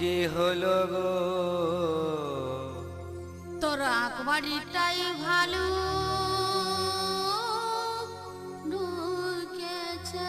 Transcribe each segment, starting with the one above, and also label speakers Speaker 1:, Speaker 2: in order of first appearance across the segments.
Speaker 1: কি হলো গো
Speaker 2: তোর আকবাড়িটাই ভালো ঢুকেছে।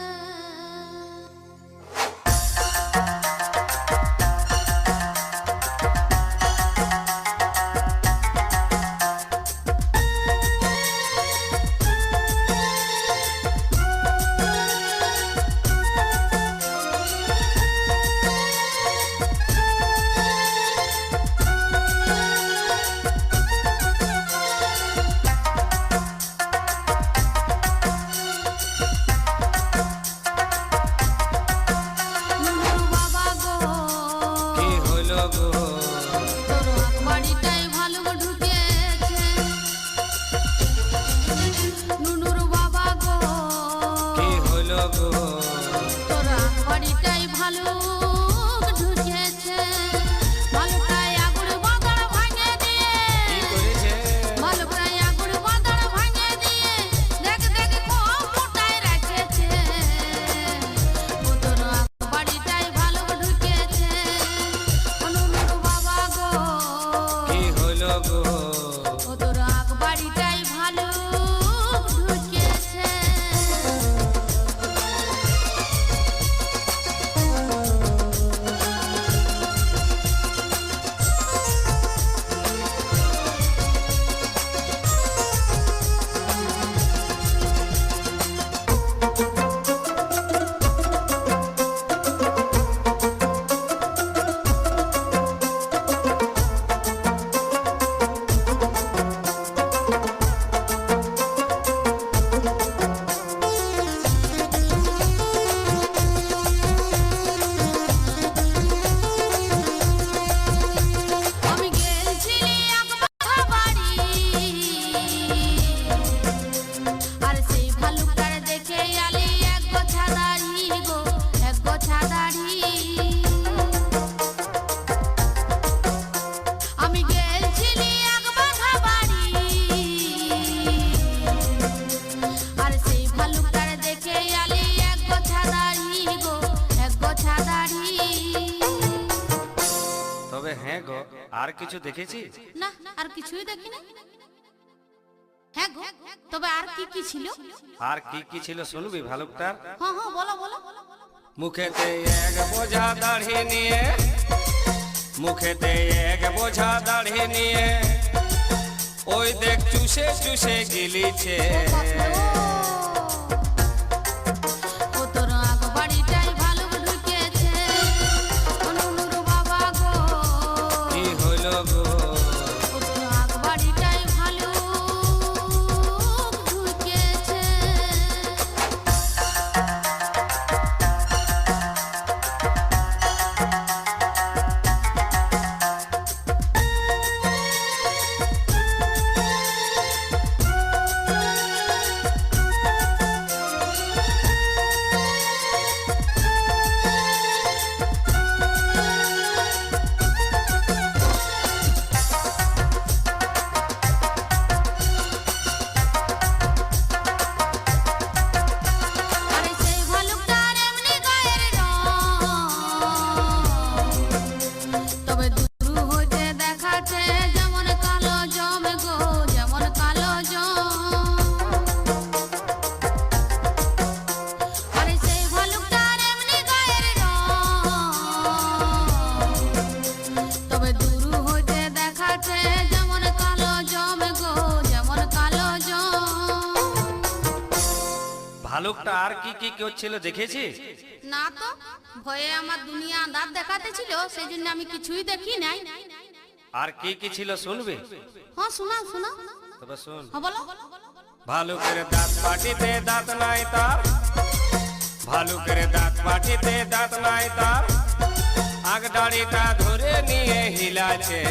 Speaker 1: তবে হ্যাঁ গো আর কিছু দেখেছি
Speaker 2: না, আর কিছুই দেখি না। হ্যাঁ গো, তবে আর কি কি ছিল?
Speaker 1: আর কি কি ছিল শুনবি ভালুকটার?
Speaker 2: হ্যাঁ হ্যাঁ, বলো বলো।
Speaker 1: মুখেতে এক বোঝা দাড়ি নিয়ে, মুখেতে এক বোঝা দাড়ি নিয়ে, ওই দেখ চুষে চুষে গিলিছে। ভালুকটা আর কি কি করছিল দেখেছিস?
Speaker 2: না তো, ভয়ে আমার দুনিয়া আঁধার দেখাতে ছিল, সেই জন্য আমি কিছুই দেখি নাই।
Speaker 1: আর কি কি ছিল শুনবি?
Speaker 2: হ্যাঁ শোনাও শোনাও।
Speaker 1: তবে শুন।
Speaker 2: হ্যাঁ বলো।
Speaker 1: ভালুকের দাঁত পাটিতে দাঁত নাই তার, ভালুকের দাঁত পাটিতে দাঁত নাই তার, আগ দাড়িটা ধরে নিয়ে হিলাছে।